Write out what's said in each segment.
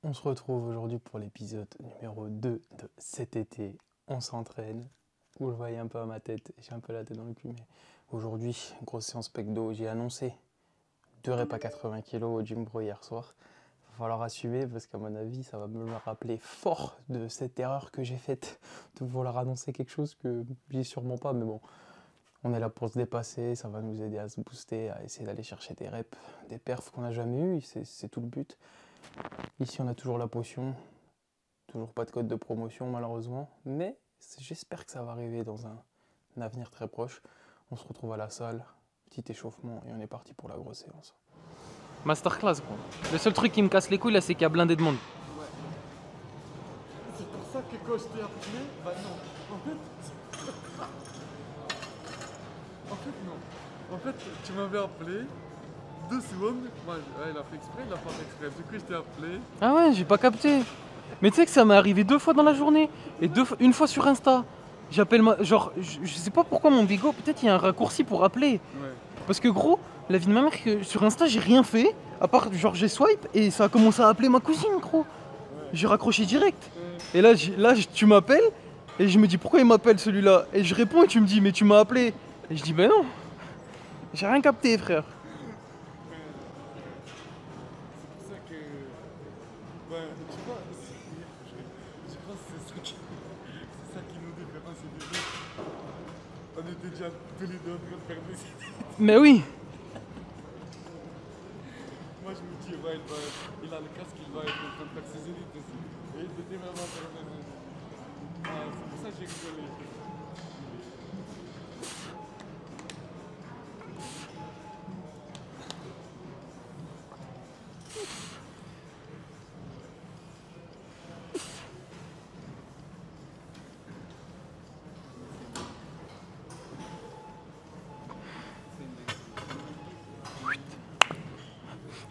On se retrouve aujourd'hui pour l'épisode numéro 2 de cet été. On s'entraîne. Vous le voyez un peu à ma tête, j'ai un peu la tête dans le cul, mais aujourd'hui, grosse séance pecdo. J'ai annoncé 2 reps à 80 kg au gym bro hier soir. Il va falloir assumer parce qu'à mon avis, ça va me rappeler fort de cette erreur que j'ai faite de vouloir annoncer quelque chose que j'ai sûrement pas, mais bon. On est là pour se dépasser, ça va nous aider à se booster, à essayer d'aller chercher des reps, des perfs qu'on n'a jamais eu, c'est tout le but. Ici, on a toujours la potion, toujours pas de code de promotion malheureusement, mais j'espère que ça va arriver dans un avenir très proche. On se retrouve à la salle, petit échauffement et on est parti pour la grosse séance. Masterclass, gros. Le seul truc qui me casse les couilles là, c'est qu'il y a blindé de monde. Ouais. C'est pour ça que quand je t'ai appelé, bah non. En fait, tu m'avais appelé 2 secondes. Moi, ouais, il a fait exprès, il a pas fait exprès. Du coup, je t'ai appelé. Ah ouais, j'ai pas capté. Mais tu sais que ça m'est arrivé 2 fois dans la journée et une fois sur Insta. J'appelle genre, je sais pas pourquoi mon bigot, peut-être il y a un raccourci pour appeler. Ouais. Parce que gros, la vie de ma mère, que sur Insta j'ai rien fait, à part genre j'ai swipe et ça a commencé à appeler ma cousine, gros. Ouais. J'ai raccroché direct. Et là, tu m'appelles et je me dis pourquoi il m'appelle celui-là. Et je réponds et tu me dis mais tu m'as appelé. Et je dis ben non, j'ai rien capté, frère. C'est pour ça que. Ouais, tu vois, je pense que c'est ça qui nous différencie des autres. On était déjà tous les deux en train de faire des études. Mais oui. Moi, je me dis, ouais, il a le casque, il va être en train de faire ses élites aussi. Et il était vraiment en train de faire des élites. Ah, c'est pour ça que j'ai rigolé.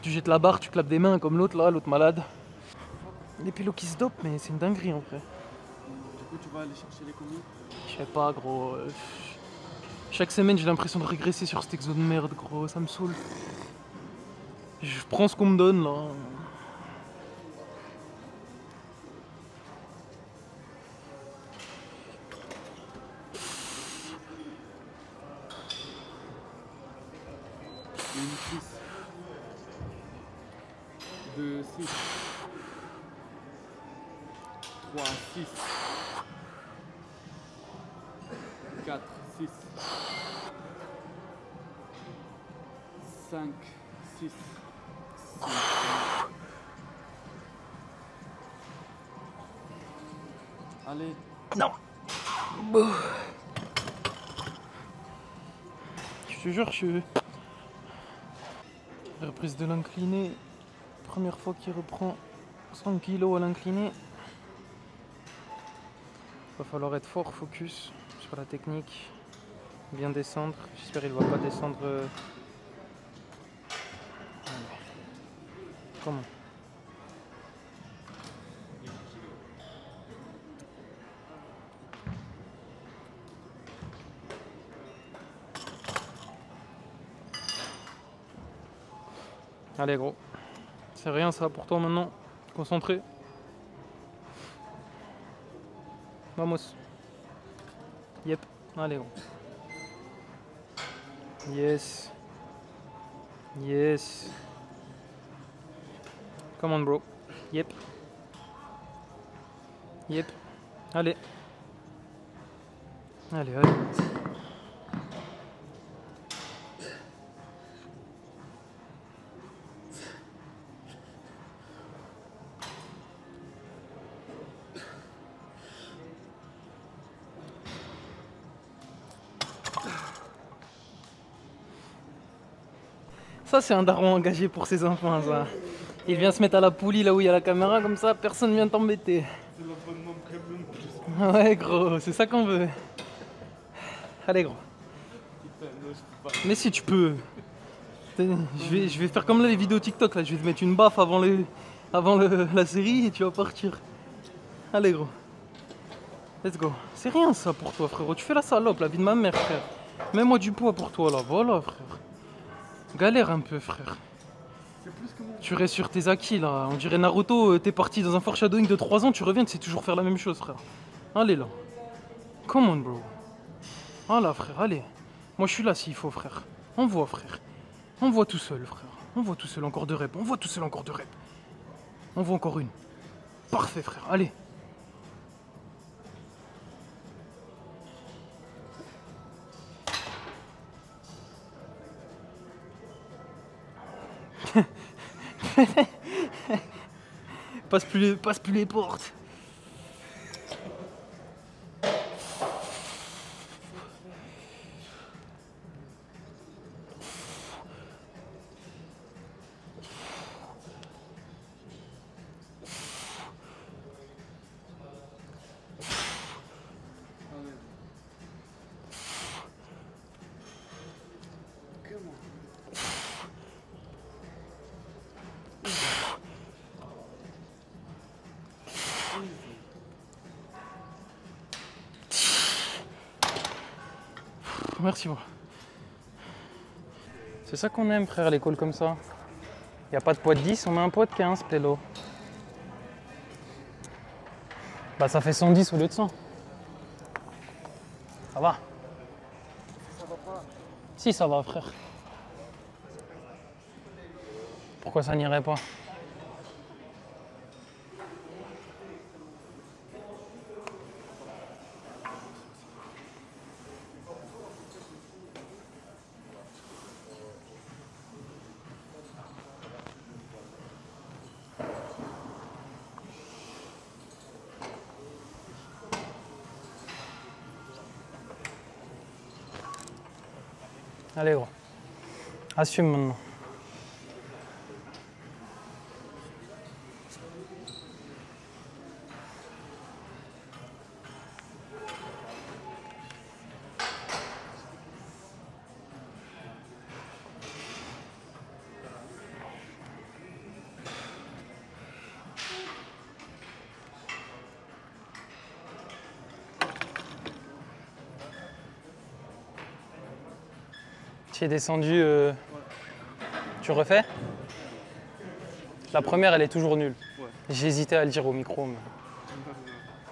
Tu jettes la barre, tu clapes des mains comme l'autre là, l'autre malade. Les pilotes qui se dopent, mais c'est une dinguerie en vrai. Du coup, tu vas aller chercher les commis. Je sais pas, gros. Chaque semaine, j'ai l'impression de régresser sur cet exo de merde, gros. Ça me saoule. Je prends ce qu'on me donne là. Une 6. 2, 6. 3, 6. 4, 6. 5, 6. 5. Allez. Non. Je te jure, reprise de l'incliné. Première fois qu'il reprend 100 kg à l'incliné. Va falloir être fort, focus sur la technique. Bien descendre. J'espère qu'il ne va pas descendre. Comment? Allez gros, c'est rien ça pour toi maintenant, concentré. Vamos. Yep, allez gros. Yes. Yes. Come on bro. Yep. Yep. Allez. Allez, allez. Ça, c'est un daron engagé pour ses enfants, ça. Il vient se mettre à la poulie là où il y a la caméra, comme ça, personne vient t'embêter. C'est l'abonnement premium plus. Ouais, gros, c'est ça qu'on veut. Allez, gros. Putain, non, je peux pas. Mais si tu peux. Je vais faire comme là, les vidéos TikTok, là. Je vais te mettre une baffe avant la série et tu vas partir. Allez, gros. Let's go. C'est rien, ça, pour toi, frérot. Tu fais la salope, la vie de ma mère, frère. Mets-moi du poids pour toi, là. Voilà, frère. Galère un peu, frère. C'est plus que mon. Tu restes sur tes acquis là. On dirait Naruto, t'es parti dans un foreshadowing de 3 ans, tu reviens, tu sais toujours faire la même chose, frère. Allez là. Come on, bro. Voilà, frère, allez. Moi, je suis là s'il faut, frère. Envoie, frère. Envoie tout seul, frère. Envoie tout seul, encore 2 reps. Envoie tout seul, encore 2 reps. Envoie encore une. Parfait, frère. Allez. passe plus les portes. Merci, moi. C'est ça qu'on aime, frère, les calls comme ça. Y a pas de poids de 10, on met un poids de 15, pélo. Bah ça fait 110 au lieu de 100. Ça va? Ça va pas. Si, ça va, frère. Pourquoi ça n'irait pas? Allez, gros. Assume maintenant. Tu es descendu. Tu refais? La première, elle est toujours nulle. Ouais. J'ai hésité à le dire au micro. Mais...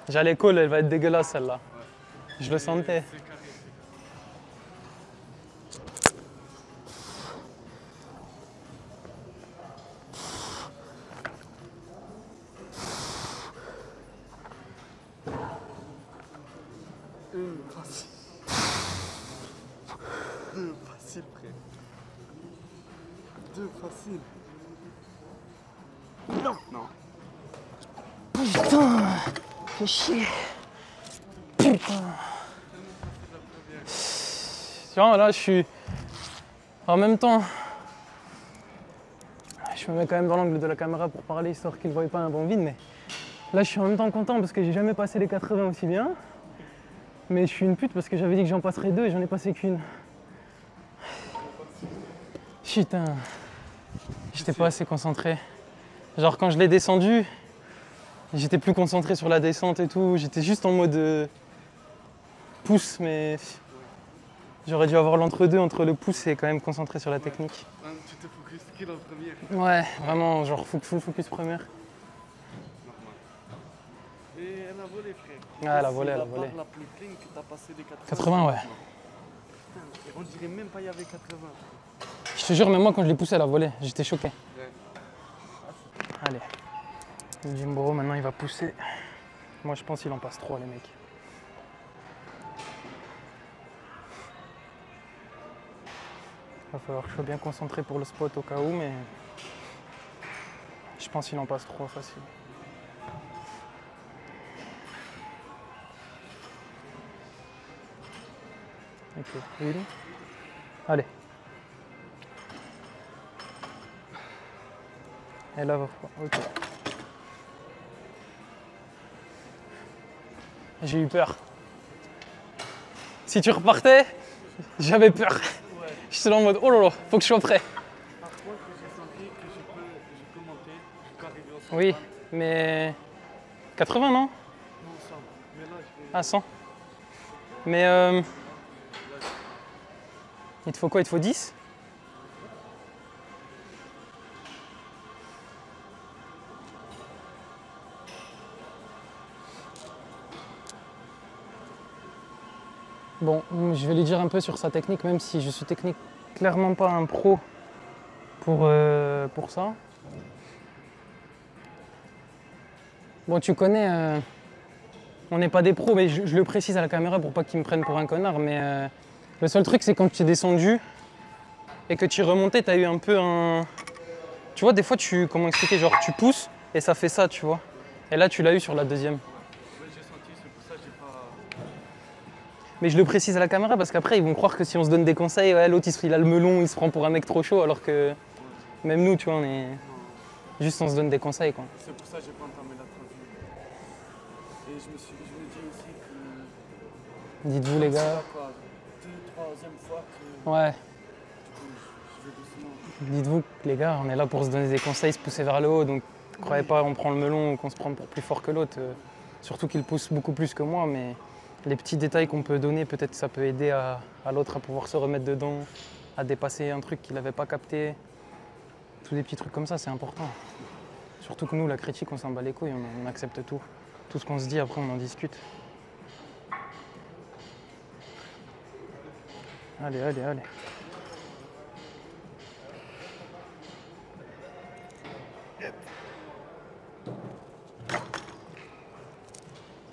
J'allais call, elle va être dégueulasse celle-là. Je le sentais. C'est carré. Facile. Facile, frère. 2 facile. Non, non. Putain, fais chier. Putain. Tu vois, là, je suis... En même temps... Je me mets quand même dans l'angle de la caméra pour parler, histoire qu'ils ne voient pas un bon vide, mais... Là, je suis en même temps content parce que j'ai jamais passé les 80 aussi bien. Mais je suis une pute parce que j'avais dit que j'en passerais 2 et j'en ai passé qu'une. Putain. J'étais pas assez concentré. Genre quand je l'ai descendu, j'étais plus concentré sur la descente et tout. J'étais juste en mode pouce, mais j'aurais dû avoir l'entre-deux entre le pouce et quand même concentré sur la technique. Tu te focuses qui dans la première? Ouais, vraiment, genre full focus première. Normal. Et elle a volé, frère. Ah, elle a volé, elle a volé. C'est la plus clean que t'as passé des 80. 80, ouais. Putain, et on dirait même pas qu'il y avait 80. Je te jure, même moi quand je l'ai poussé, elle a volé. J'étais choqué. Ouais. Allez. Le Jimboro, maintenant il va pousser. Moi je pense qu'il en passe 3 les mecs. Il va falloir que je sois bien concentré pour le spot au cas où, mais je pense qu'il en passe 3 facile. Ok, ready? Allez. Et là, ok. J'ai eu peur. Si tu repartais, j'avais peur. J'étais là en mode, oh là là, faut que je sois prêt. Par contre, j'ai senti que je peux monter, je peux arriver au 100. Oui, mais 80 non? Non, 100. Mais là, je vais... Ah 100. Mais il te faut quoi? Il te faut 10? Bon, je vais lui dire un peu sur sa technique, même si je suis clairement pas un pro pour ça. Bon, tu connais, on n'est pas des pros, mais je le précise à la caméra pour pas qu'ils me prennent pour un connard, mais le seul truc, c'est quand tu es descendu et que tu es remonté, tu as eu un peu un... Tu vois, des fois, comment expliquer, genre tu pousses et ça fait ça, tu vois. Et là, tu l'as eu sur la deuxième. Ouais, j'ai senti, c'est pour ça que j'ai pas. Mais je le précise à la caméra parce qu'après, ils vont croire que si on se donne des conseils, ouais, l'autre, il a le melon, il se prend pour un mec trop chaud, alors que même nous, tu vois, on est... Juste, on se donne des conseils, quoi. C'est pour ça que j'ai pas entamé la troisième. Et je me dis aussi que. Dites-vous, les C'est gars. la quoi, troisième fois que. Ouais. Je vais doucement. Dites-vous, les gars, on est là pour se donner des conseils, se pousser vers le haut, donc ne croyez pas on prend le melon ou qu'on se prend pour plus fort que l'autre. Surtout qu'il pousse beaucoup plus que moi, mais les petits détails qu'on peut donner, peut-être ça peut aider à l'autre à pouvoir se remettre dedans, à dépasser un truc qu'il n'avait pas capté. Tous des petits trucs comme ça, c'est important. Surtout que nous, la critique, on s'en bat les couilles, on accepte tout. Tout ce qu'on se dit, après, on en discute. Allez, allez, allez.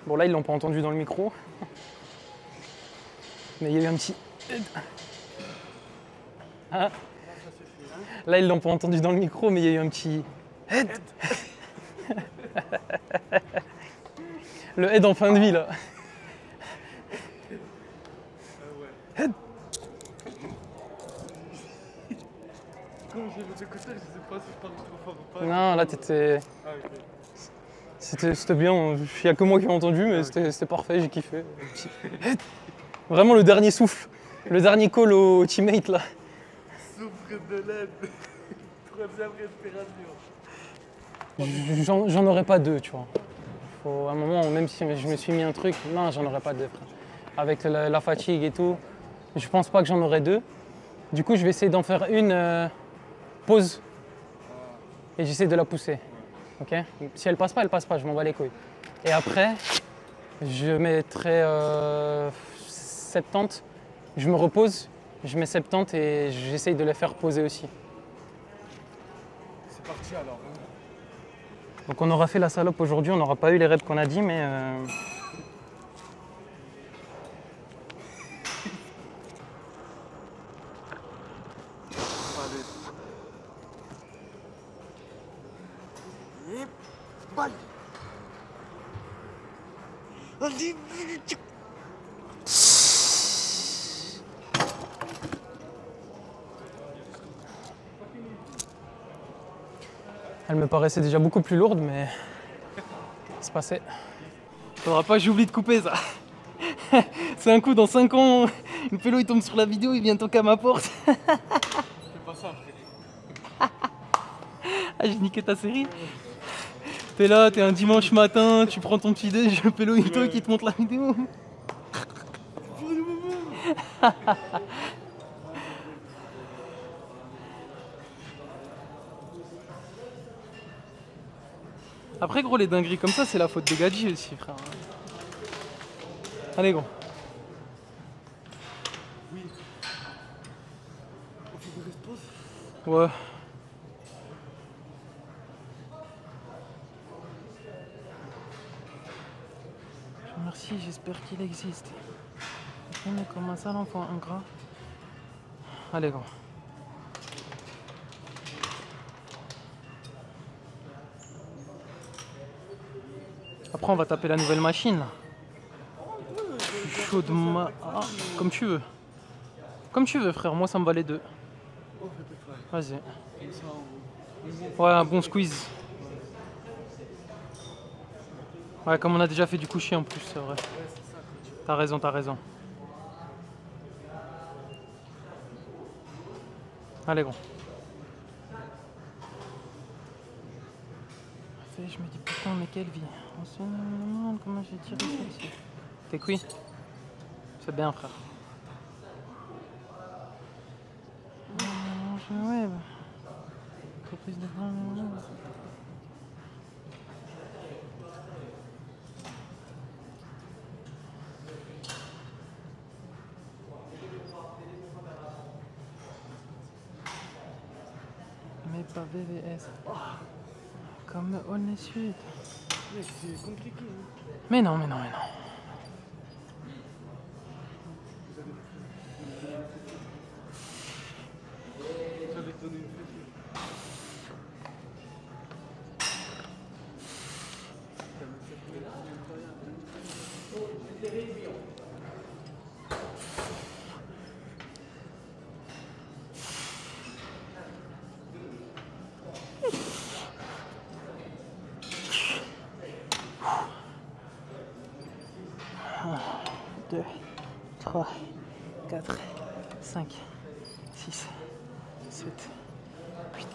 Bon, là, ils l'ont pas entendu dans le micro. Mais il y a eu un petit... Hein? Là, ils l'ont pas entendu dans le micro, mais il y a eu un petit... Le head en fin de vie, là. Comme j'ai les écouteurs, je sais pas si je parle trop fort ou pas. Non, là, t'étais... Ah, ok. C'était bien. Il n'y a que moi qui ai entendu, mais c'était parfait, j'ai kiffé. Vraiment le dernier souffle. Le dernier call au teammate, là. Souffre de l'aide. Troisième respiration. J'en aurais pas deux, tu vois. Faut, à un moment, même si je me suis mis un truc, non, j'en aurais pas deux, frère. Avec la fatigue et tout, je pense pas que j'en aurais deux. Du coup, je vais essayer d'en faire une pause et j'essaie de la pousser. Ok? Si elle passe pas, je m'en bats les couilles. Et après, je mettrai 70, je me repose, je mets 70 et j'essaye de les faire poser aussi. C'est parti alors. Hein. Donc on aura fait la salope aujourd'hui, on n'aura pas eu les reps qu'on a dit, mais... Allez. Et bye. Allez. Elle me paraissait déjà beaucoup plus lourde, mais c'est passé. Faudra pas que j'oublie de couper ça. C'est un coup, dans 5 ans, une pélo il tombe sur la vidéo, il vient toquer à ma porte. Fais pas ça après. Ah, j'ai niqué ta série. T'es là, t'es un dimanche matin, tu prends ton petit déj, le pélo il toque, il te montre la vidéo. Après gros, les dingueries comme ça, c'est la faute de Gadji aussi, frère. Allez gros. Oui. On fait des resposes. Ouais. Merci, j'espère qu'il existe. On est comme un sale enfant ingrat. Allez gros. Après on va taper la nouvelle machine là. Je suis chaud de ah, comme tu veux. Comme tu veux frère, moi ça me va les deux. Vas-y. Ouais, un bon squeeze. Ouais, comme on a déjà fait du coucher en plus, c'est vrai. T'as raison, t'as raison. Allez gros. Je me dis putain mais quelle vie. On se demande comment j'ai tiré ça ici. T'es cuit? C'est bien frère. Ouais, bah. Reprise de Ultra VVS. Comme on est sud. Mec, c'est compliqué. Hein. Mais non, mais non, mais non. J'avais donné une fessée. Deux, 3, 4, 5, 6, 7, 8,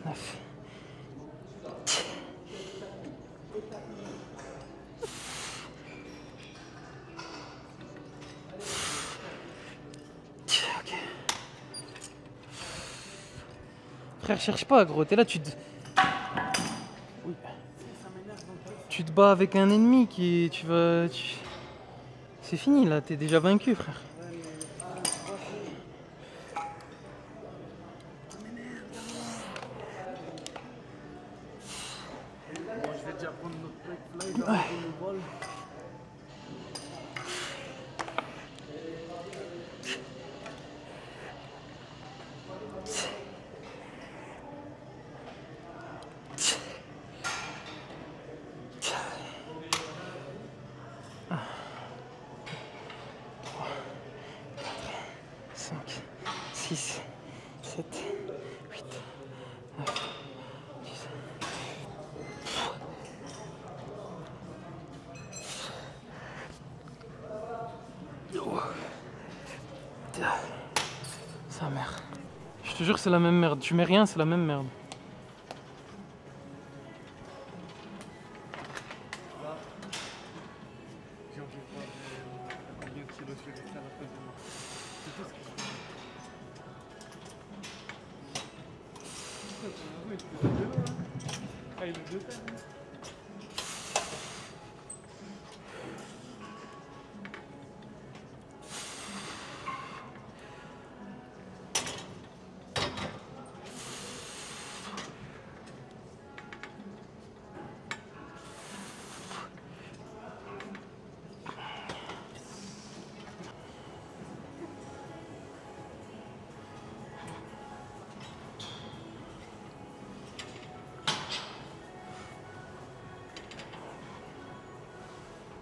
9. Ok. Frère, cherche pas, gros. T'es là, Oui. Tu te bats avec un ennemi qui. C'est fini là, t'es déjà vaincu, frère. Bon, je vais déjà prendre notre break là, il va prendre le bol. Cinq, 6, 7, 8, 9, 10. Sa mère. Je te jure, c'est la même merde. Tu mets rien, c'est la même merde. J'ai envie de voir combien de kilos je vais rester à la fin de moi. C'est tout ce que je veux. Il fait de l'eau, hein. Ah, il est de terre. Hein.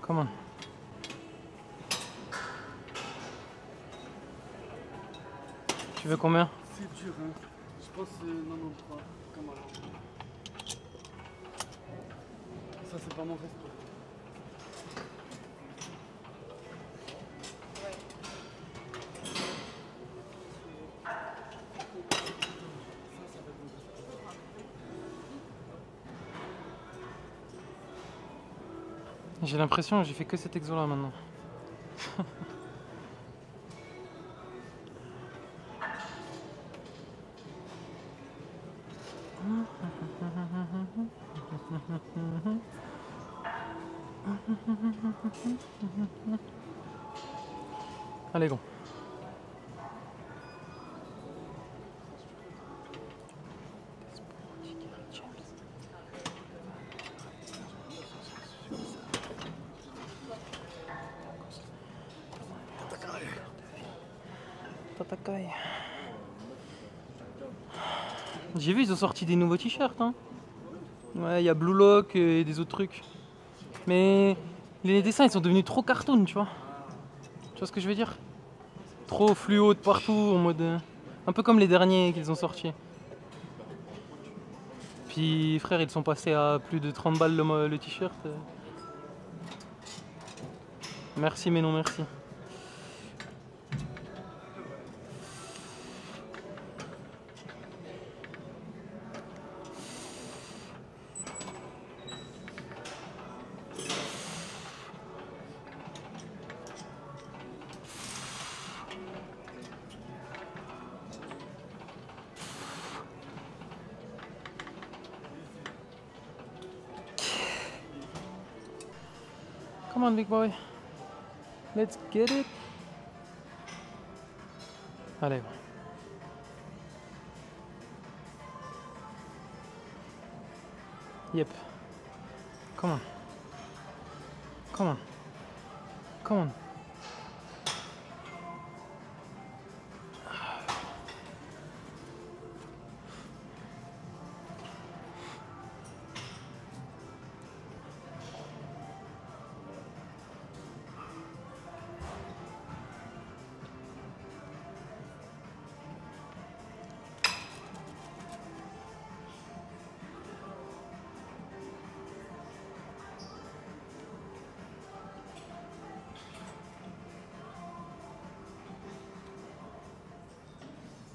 Come on. Tu veux combien? C'est dur, hein. Je pense 93, comme avant. Ça, c'est pas mon resto. J'ai l'impression que j'ai fait que cet exo là maintenant. Allez, go. J'ai vu, ils ont sorti des nouveaux t-shirts. Hein. Ouais, il y a Blue Lock et des autres trucs. Mais les dessins, ils sont devenus trop cartoon, tu vois. Tu vois ce que je veux dire? Trop fluo de partout, en mode. Un peu comme les derniers qu'ils ont sortis. Puis, frère, ils sont passés à plus de 30 balles le t-shirt. Merci, mais non merci. Come on, big boy. Let's get it. Allez. Yep. Come on. Come on. Come on.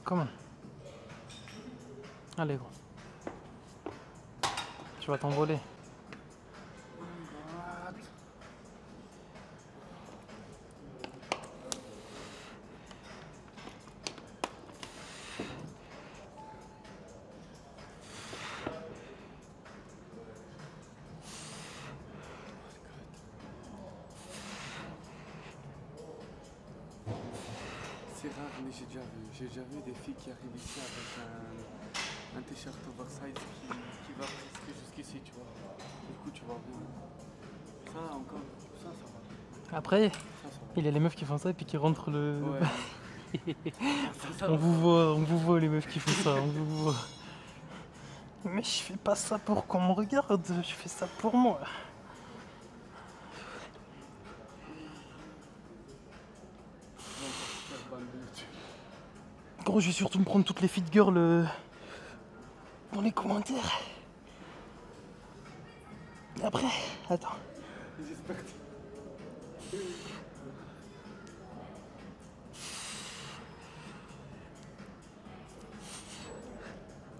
Come on. Allez gros. Tu vas t'envoler. C'est rare, mais j'ai déjà vu des filles qui arrivent ici avec un t-shirt oversize qui va presque jusqu'ici, tu vois. Du coup, tu vois bien. Ça, encore, ça va. Après, Ça va. il y a les meufs qui font ça et puis qui rentrent le... Ouais. Ça On va. vous voit les meufs qui font ça, on vous voit. Mais je fais pas ça pour qu'on me regarde, je fais ça pour moi. Gros, je vais surtout me prendre toutes les fit girls dans les commentaires. Et après, attends. J'espère que...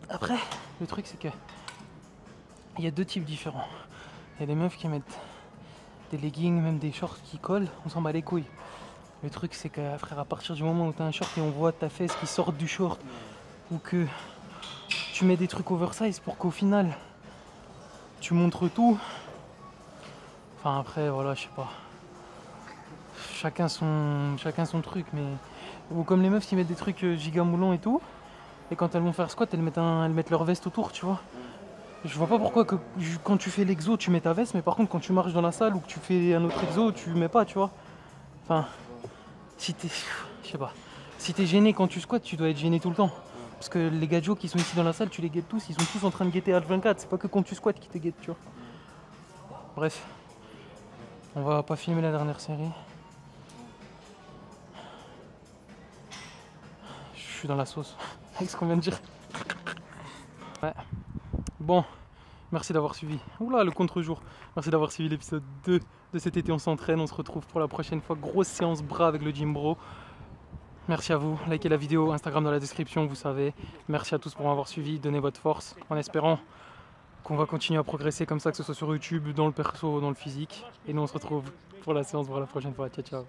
Après, le truc c'est que il y a deux types différents. Il y a des meufs qui mettent des leggings, même des shorts qui collent, on s'en bat les couilles. Le truc c'est que frère, à partir du moment où t'as un short et on voit ta fesse qui sort du short, ou que tu mets des trucs oversize pour qu'au final tu montres tout. Enfin après voilà, je sais pas. Chacun son truc, mais. Ou comme les meufs qui mettent des trucs giga moulants et tout. Et quand elles vont faire squat, elles mettent leur veste autour, tu vois. Je vois pas pourquoi quand tu fais l'exo, tu mets ta veste, mais par contre quand tu marches dans la salle ou que tu fais un autre exo, tu mets pas, tu vois. Enfin, si t'es... Je sais pas. Si t'es gêné quand tu squats, tu dois être gêné tout le temps. Parce que les gadgets qui sont ici dans la salle, tu les guettes tous, ils sont tous en train de guetter H24, c'est pas que quand tu squats qui te guettent, tu vois. Bref. On va pas filmer la dernière série. Je suis dans la sauce. Avec ce qu'on vient de dire. Ouais. Bon, merci d'avoir suivi. Oula, le contre-jour. Merci d'avoir suivi l'épisode 2 de cet été on s'entraîne. On se retrouve pour la prochaine fois. Grosse séance bras avec le gym bro. Merci à vous. Likez la vidéo, Instagram dans la description, vous savez. Merci à tous pour m'avoir suivi. Donnez votre force en espérant qu'on va continuer à progresser comme ça, que ce soit sur YouTube, dans le perso, dans le physique. Et nous on se retrouve pour la séance bras la prochaine fois. Ciao, ciao.